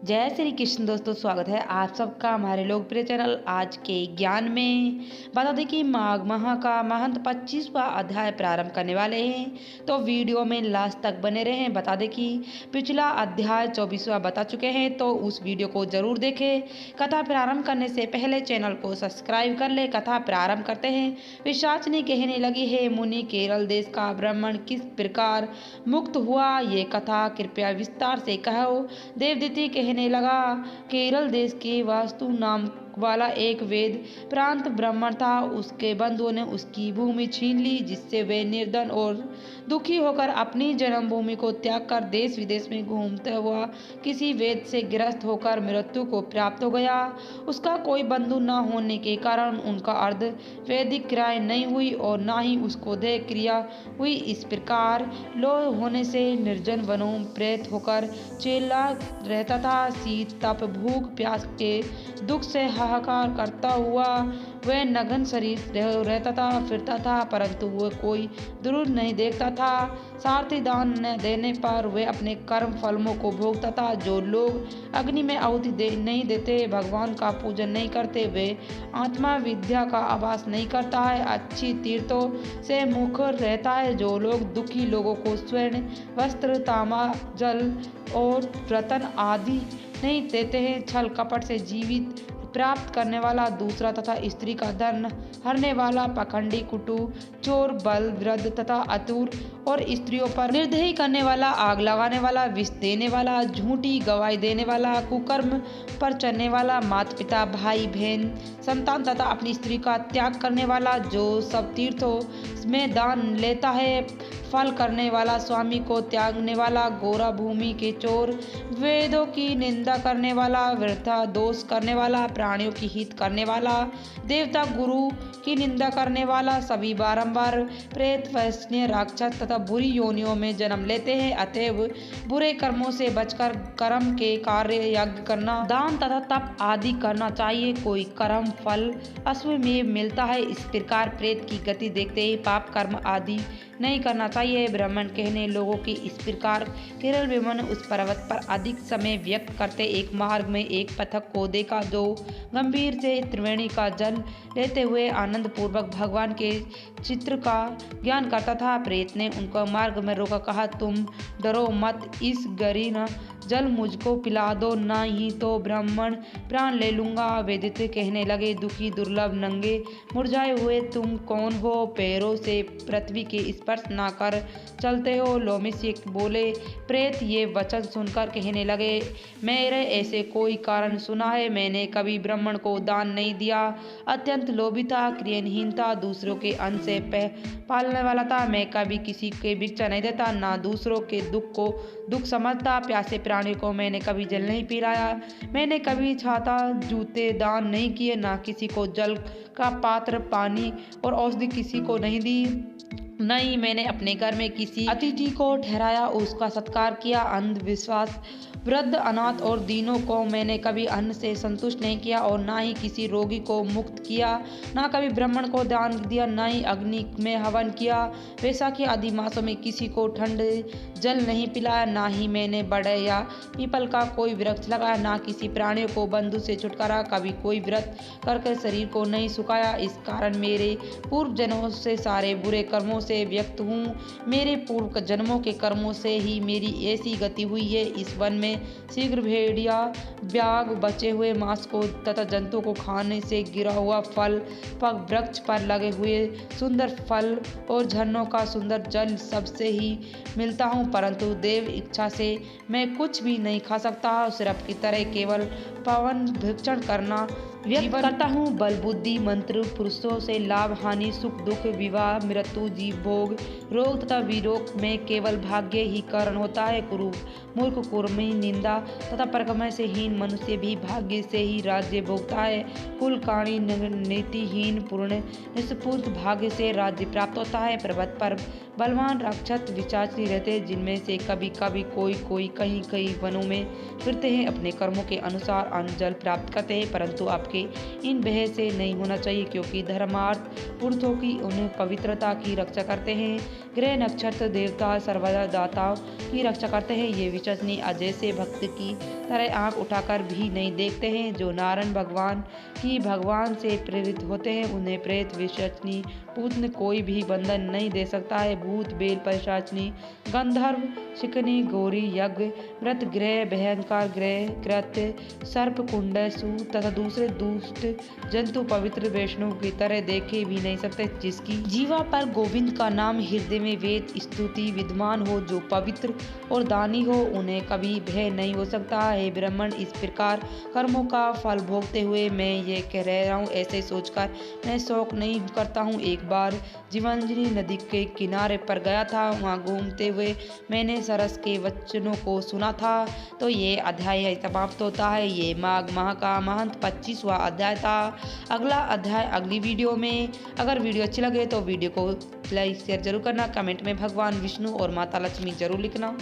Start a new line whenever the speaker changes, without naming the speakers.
जय श्री कृष्ण दोस्तों, स्वागत है आप सबका हमारे लोकप्रिय चैनल आज के ज्ञान में। बता दें कि माघ माह का महंत 25वां अध्याय प्रारंभ करने वाले हैं, तो वीडियो में लास्ट तक बने रहें। बता दें कि पिछला अध्याय 24वां बता चुके हैं, तो उस वीडियो को जरूर देखें। कथा प्रारंभ करने से पहले चैनल को सब्सक्राइब कर ले। कथा प्रारंभ करते हैं। पिशाचिनी कहने लगी है, मुनि केरल देश का ब्राह्मण किस प्रकार मुक्त हुआ, ये कथा कृपया विस्तार से कहो। देवदत्ती कहने लगा, केरल देश के वास्तु नाम वाला एक वेद प्रांत ब्राह्मण था। उसके बंधुओं ने उसकी भूमि छीन ली, जिससे वे निर्धन और दुखी होकर अपनी जन्मभूमि को त्याग कर देश विदेश में घूमता हुआ किसी वेद से ग्रस्त होकर मृत्यु को प्राप्त हो गया। उसका कोई बंधु न होने के कारण उनका अर्ध वैदिक क्रिया नहीं हुई और न ही उसको देह क्रिया हुई। इस प्रकार लोह होने से निर्जन वनों प्रेत होकर चेला रहता था। शीत तप भूख प्यास के दुख से हाहाकार करता हुआ वह नग्न शरीर रहता था, फिरता था, परंतु वह कोई दूर नहीं देखता था। सारथी दान न देने पर वह अपने कर्म फलों को भोगता था। जो लोग अग्नि में आहुति नहीं देते, भगवान का पूजन नहीं करते, वे आत्मा विद्या का आभास नहीं करता है, अच्छी तीर्थों से मुख रहता है। जो लोग दुखी लोगों को स्वर्ण वस्त्र तांबा जल और रतन आदि नहीं देते हैं, छल कपट से जीवित प्राप्त करने वाला दूसरा तथा स्त्री का धन हरने वाला पाखंडी कुटु चोर बल वृद्ध तथा अतुर और स्त्रियों पर निर्दयी करने वाला आग लगाने वाला विष देने वाला झूठी गवाही देने वाला कुकर्म पर चलने वाला माता पिता भाई बहन संतान तथा अपनी स्त्री का त्याग करने वाला जो सब तीर्थों में दान लेता है, फल करने वाला स्वामी को त्यागने वाला गोरा भूमि के चोर वेदों की निंदा करने वाला वृथा दोष करने वाला प्राणियों की हित करने वाला देवता गुरु की निंदा करने वाला सभी बारंबार प्रेत वैष्णव राक्षस तथा बुरी योनियों में जन्म लेते हैं। अतएव बुरे कर्मों से बचकर कर्म के कार्य यज्ञ करना दान तथा तप आदि करना चाहिए। कोई कर्म फल अश्वमेव मिलता है। इस प्रकार प्रेत की गति देखते ही पाप कर्म आदि नहीं करना चाहिए। ब्राह्मण कहने लोगों की इस प्रकार केरल विमन उस पर्वत पर अधिक समय व्यक्त करते एक मार्ग में एक पथक को देखा, जो गंभीर से त्रिवेणी का जल लेते हुए आनंद पूर्वक भगवान के चित्र का ज्ञान करता था। प्रेत ने उनको मार्ग में रोका, कहा, तुम डरो मत, इस गरीन जल मुझको पिला दो, न ही तो ब्राह्मण प्राण ले लूंगा। वेदित कहने लगे, दुखी दुर्लभ नंगे मुरझाए हुए तुम कौन हो, पैरों से पृथ्वी के स्पर्श ना कर चलते हो। लोमशी बोले, प्रेत ये वचन सुनकर कहने लगे, मेरे ऐसे कोई कारण सुना है? मैंने कभी ब्राह्मण को दान नहीं दिया, अत्यंत लोभी था, क्रियाहीन था, दूसरों के अन्न से पालने वाला था। मैं कभी किसी के भिक्षा नहीं देता, ना दूसरों के दुख को दुख समझता। प्यासे प्राणी को मैंने कभी जल नहीं पिलाया, मैंने कभी छाता जूते दान नहीं किए, ना किसी को जल का पात्र पानी और औषधि किसी को नहीं दी, नहीं मैंने अपने घर में किसी अतिथि को ठहराया, उसका सत्कार किया। अंधविश्वास वृद्ध अनाथ और दीनों को मैंने कभी अन्न से संतुष्ट नहीं किया और ना ही किसी रोगी को मुक्त किया, ना कभी ब्राह्मण को दान दिया, ना ही अग्नि में हवन किया। वैशाखी आदि मासों में किसी को ठंडे जल नहीं पिलाया, ना ही मैंने बड़े या पीपल का कोई वृक्ष लगाया, ना किसी प्राणियों को बंधु से छुटकारा, कभी कोई व्रत करके शरीर को नहीं सुखाया। इस कारण मेरे पूर्व जन्मों से सारे बुरे कर्मों से व्यक्त हूँ। मेरे पूर्व जन्मों के कर्मों से ही मेरी ऐसी गति हुई है। इस वन में शीघ्र भेड़िया ब्याग बचे हुए मांस को तथा जंतु को खाने से गिरा हुआ फल, पग वृक्ष पर लगे हुए सुंदर फल और झरनों का सुंदर जल सबसे ही मिलता हूँ, परंतु देव इच्छा से मैं कुछ भी नहीं खा सकता। सिर्फ की तरह केवल पवन भक्षण करना व्यक्त करता हूँ। बल बुद्धि मंत्र पुरुषों से लाभ हानि सुख दुख विवाह मृत्यु जीव भोग रोग तथा विरोग में केवल भाग्य ही कारण होता है। मूर्ख कुर्मी निंदा तथा परकमय से हीन मनुष्य भी भाग्य से ही राज्य भोगता है। कुल काणी नीतिहीन पूर्ण निष्पूर्ण भाग्य से राज्य प्राप्त होता है। पर्वत पर बलवान राक्षस विचारशील रहते हैं, जिनमें से कभी कभी कोई कहीं वनों में फिरते हैं, अपने कर्मों के अनुसार अन्न जल प्राप्त करते हैं। परंतु आपके इन भय से नहीं होना चाहिए, क्योंकि धर्मार्थ पुरुषों की उन्हें पवित्रता की रक्षा करते हैं। ग्रह नक्षत्र देवता सर्वदा दाताओं की रक्षा करते हैं। ये विश्वसनीय अजय से भक्त की तरह आंख उठाकर भी नहीं देखते हैं। जो नारायण भगवान से प्रेरित होते हैं, उन्हें प्रेत विश्वसनीय पूतन कोई भी बंधन नहीं दे सकता है। भूत बेल पिशाचनी गंधर्व शिकनी गौरी यज्ञ व्रत ग्रह भयंकर ग्रह कृत्य सर्प कुंड सूर तथा दूसरे दुष्ट जंतु पवित्र वैष्णव की तरह देखे भी नहीं सकते। जिसकी जीवा पर गोविंद का नाम हृदय में वेद स्तुति विद्यमान हो, जो पवित्र और दानी हो, उन्हें कभी भय नहीं हो सकता है। ब्राह्मण, इस प्रकार कर्मों का फल भोगते हुए मैं ये कह रहा हूँ, ऐसे सोचकर मैं शोक नहीं करता हूँ। एक बार जीवंजनी नदी के किनारे पर गया था। वहाँ घूमते हुए मैंने सरस के वचनों को सुना था। तो ये अध्याय समाप्त होता है। ये माघ माह का महंत 25वां अध्याय था। अगला अध्याय अगली वीडियो में। अगर वीडियो अच्छी लगे तो वीडियो को लाइक शेयर जरूर करना। कमेंट में भगवान विष्णु और माता लक्ष्मी जरूर लिखना।